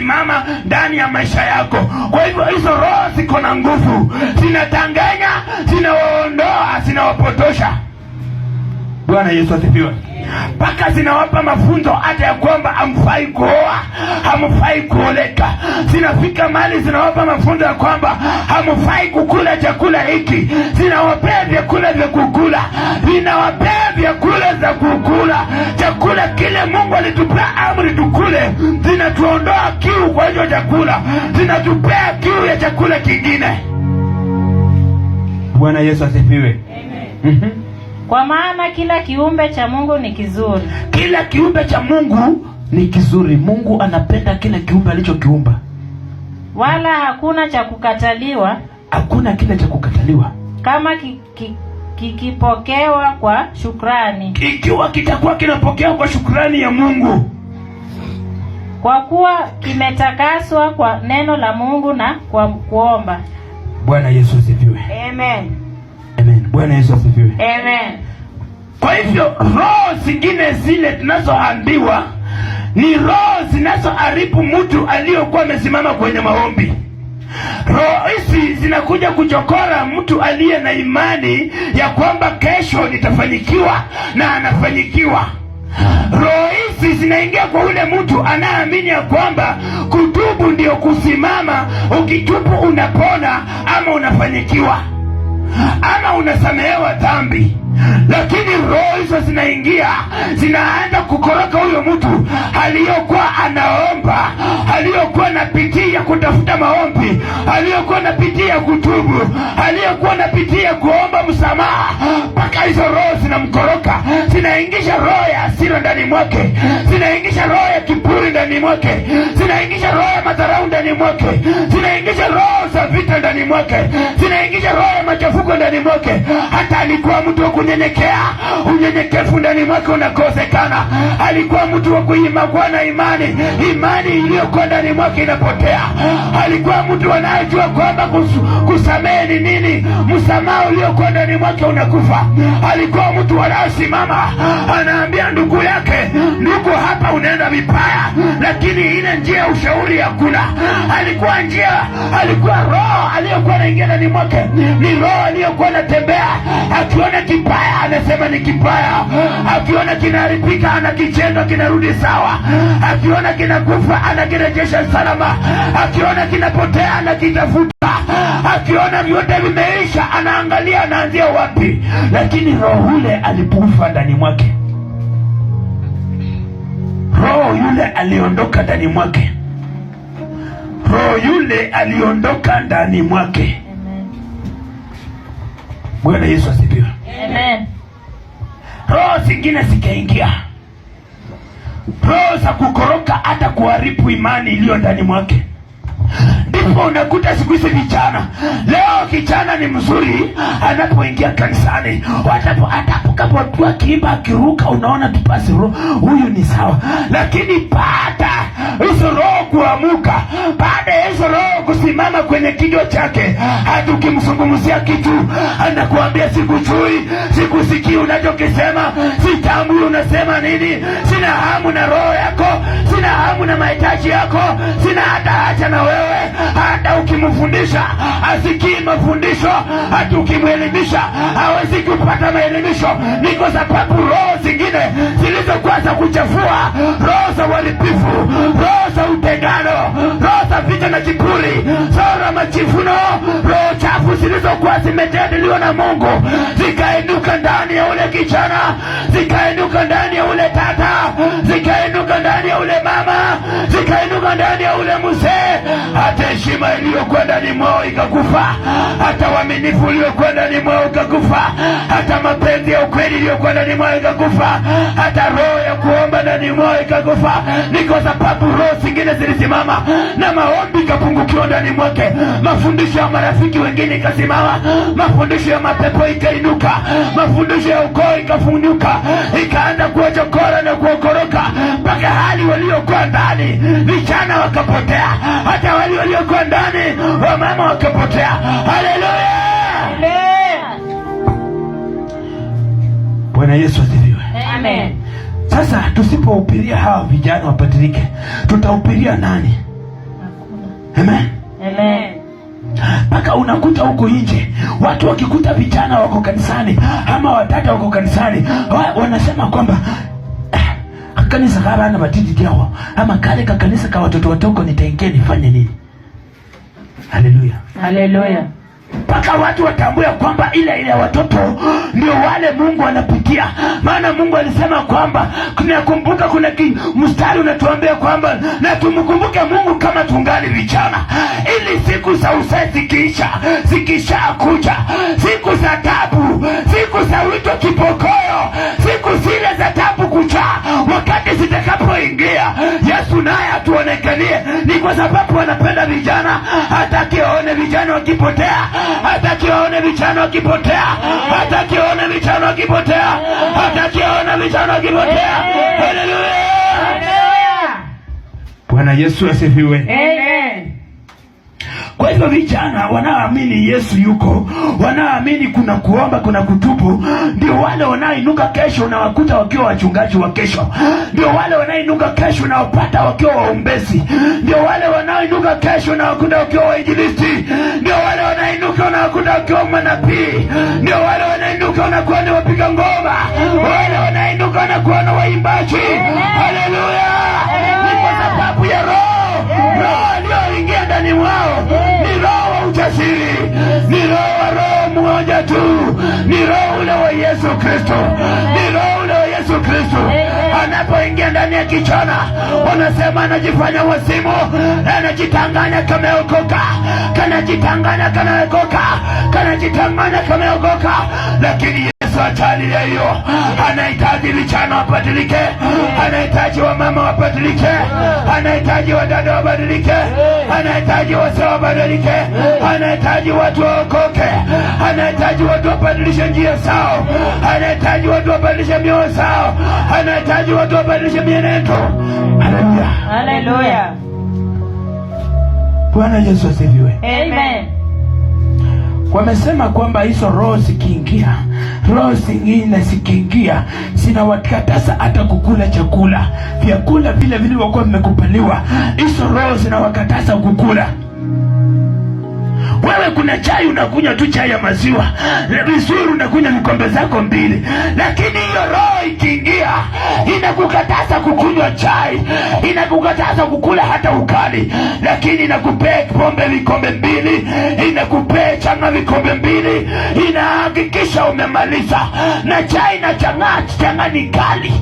inasimama ndani ya maisha yako. Kwa hivyo hizo roho ziko na nguvu, zinatanganya, zinawaondoa, zinawapotosha. Bwana Yesu asifiwe. Mpaka zinawapa mafunzo hata ya kwamba hamfai kuoa, hamfai kuoleka. Zinafika mahali zinawapa mafunzo ya kwamba hamfai kukula chakula hiki. Zinawapea vyakula vya kukula, zinawapea vyakula za kukula, chakula kile Mungu alitupea amri tukule. Zinatuondoa kiu kwa hiyo chakula, zinatupea kiu ya chakula kingine. Bwana Yesu asifiwe. Amen. Kwa maana kila kiumbe cha Mungu ni kizuri. Kila kiumbe cha Mungu ni kizuri. Mungu anapenda kila kiumbe alichokiumba. Wala hakuna cha kukataliwa. Hakuna kile cha kukataliwa. Kama kikipokewa kwa shukrani. Ikiwa kitakuwa kinapokewa kwa shukrani ya Mungu. Kwa kuwa kimetakaswa kwa neno la Mungu na kwa kuomba. Bwana Yesu asifiwe. Amen. Amen. Bwana Yesu asifiwe. Amen. Kwa hivyo roho zingine zile tunazoambiwa ni roho zinazoharibu mtu aliyokuwa amesimama kwenye maombi. Roho hizi zinakuja kuchokora mtu aliye na imani ya kwamba kesho nitafanikiwa na anafanyikiwa. Roho hizi zinaingia kwa ule mtu anaamini ya kwamba kutubu ndio kusimama, ukitubu unapona ama unafanyikiwa ama unasamehewa dhambi. Lakini roho hizo zinaingia, zinaanza kukoroka huyo mtu aliyokuwa anaomba, aliyokuwa napitia kutafuta maombi, aliyokuwa napitia kutubu, aliyokuwa napitia kuomba msamaha. Mpaka hizo roho zinamkoroka, zinaingisha roho ya hasira ndani mwake, zinaingisha roho ya kiburi ndani mwake, zinaingisha roho ya madharau ndani mwake, zinaingisha roho za vita ndani mwake, zinaingisha roho ya machafuko ndani mwake. Hata alikuwa mtu wa kunyenyekea, unyenyekevu ndani mwake unakosekana. Alikuwa mtu wa kuimakuwa na imani, imani iliyokuwa ndani mwake inapotea. Alikuwa mtu anayejua kwamba kusamehe ni nini, msamaha uliokuwa ndani mwake unakufa. Alikuwa mtu anayesimama anaambia ndugu yake, ndugu, hapa unaenda vibaya, lakini ile njia ya ushauri hakuna. Alikuwa roho aliyokuwa anaingia ndani mwake, ni roho aliyokuwa anatembea, akiona kibaya anasema ni kibaya, akiona kinaharibika anakichenda kinarudi sawa, akiona kinakufa anakirejesha salama, akiona kinapotea anakitafuta, akiona vyote vimeisha anaangalia anaanzia wapi. Lakini roho yule alipokufa ndani mwake, roho yule aliondoka ndani mwake, roho yule aliondoka ndani mwake. Bwana Yesu asifiwe. Amen. Roho zingine zikaingia, roho za kukoroka hata kuharibu imani iliyo ndani mwake. Ndipo unakuta siku hizi vijana, leo kijana ni mzuri anapoingia kanisani, atakapokuwa akiimba akiruka, unaona tu basi huyu ni sawa. Lakini baada hizo roho kuamuka, baada ya hizo roho kusimama kwenye kichwa chake, hata ukimzungumzia kitu anakuambia sikujui, sikusikii unachokisema, sitambui unasema nini, sina hamu na roho yako, sina hamu na mahitaji yako, sina hata haja na wewe. Hata ukimfundisha asikii mafundisho, hata ukimwelimisha hawezi kupata maelimisho. Ni kwa sababu roho zingine zilizokuwa za kuchafua, roho za uharibifu, roho za utengano, roho za vita na kiburi, roho za majivuno, roho chafu zilizokuwa zimejadiliwa na Mungu zikainuka ndani ya ule kijana, zikainuka ndani ya ule tata, zikainuka ndani ya ule mama, zikainuka ndani ya ule mzee. Hata heshima iliyokuwa ndani mwao ikakufa, hata uaminifu uliokuwa ndani mwao ikakufa, hata mapenzi ya ukweli iliyokuwa ndani mwao ikakufa, hata roho ya kuomba ndani mwao ikakufa. Ni kwa sababu roho zingine zilisimama na maombi ikapungukiwa ndani mwake. Mafundisho ya marafiki wengine ikasimama, mafundisho ya mapepo ikainuka, mafundisho ya ukoo ikafunuka, ikaanza kuwachokora na kuokoroka, mpaka hali waliokuwa ndani vijana wakapotea, hata waliokuwa ndani wamama wakapotea. Haleluya! Bwana Yesu asifiwe. Amen. Sasa tusipohubiria hawa vijana wapatilike, tutahubiria nani? Amen. Amen. Mpaka unakuta huko nje watu wakikuta vijana wako kanisani ama watata wako kanisani, wanasema kwamba kanisa kama na matiti yao ama kale kanisa ka watoto watoko nitaingia nifanye nini? Haleluya. Haleluya. Mpaka watu watambue kwamba ile watoto ndio wale Mungu anapitia. Maana Mungu alisema kwamba tunakumbuka, kuna mstari unatuambia kwamba na tumkumbuke Mungu kama tungali vijana, ili siku za uzee zikisha kuja, siku za taabu, siku za wito kipokoyo, siku zile za taabu kuja, wakati zitakapoingia, Yesu naye atuonekanie. Ni kwa sababu anapenda vijana, hataki aone vijana wakipotea, hataki aone vijana wakipotea, hataki aone vijana wakipotea, hataki aone vijana wakipotea. Haleluya. Bwana Yesu asifiwe. Amen. Kwa hivyo vijana wanaoamini Yesu yuko, wanaoamini kuna kuomba, kuna kutubu, ndio wale wanaoinuka kesho unawakuta wakiwa wachungaji wa kesho. Ndio wale wanaoinuka kesho unawapata wakiwa waombezi. Ndio wale wanaoinuka kesho unawakuta wakiwa wainjilisti. Ndio wale wanaoinuka unawakuta wakiwa manabii. Ndio wale wanaoinuka unakuwa ni wapiga ngoma. Wale wanaoinuka unakuwa ni waimbaji. Haleluya. Ni kwa sababu ya Roho aliyoingia ndani mwao. Ni roho wa ujasiri, ni roho mmoja tu, ni roho ule wa Yesu Kristo, ni roho ule wa Yesu Kristo. Anapoingia ndani ya kijana, wanasema anajifanya wasimu, anajitanganya kama okoka, kanajitanganya kama okoka, kanajitanganya kama okoka, lakini ajali ya hiyo. Anahitaji vijana wabadilike, anahitaji wamama wabadilike, anahitaji wadada wabadilike, anahitaji wazee wabadilike, anahitaji watu waokoke, anahitaji watu wabadilishe njia zao, anahitaji watu wabadilishe mioyo zao, anahitaji watu wabadilishe mienendo. Haleluya. Haleluya. Bwana Yesu asifiwe. Amen. Wamesema kwamba hizo roho zikiingia, roho zingine zikiingia, zinawakataza hata kukula chakula, vyakula vile vilivyokuwa vimekupaliwa. Hizo roho zinawakataza kukula. Wewe kuna chai unakunywa tu chai ya maziwa, vizuri unakunywa vikombe zako 2, lakini hiyo roho ikiingia inakukataza kukunywa chai, inakukataza kukula hata ukali, lakini inakupea pombe vikombe 2, inakupea changa vikombe 2, inahakikisha umemaliza. Na chai na changa ni kali.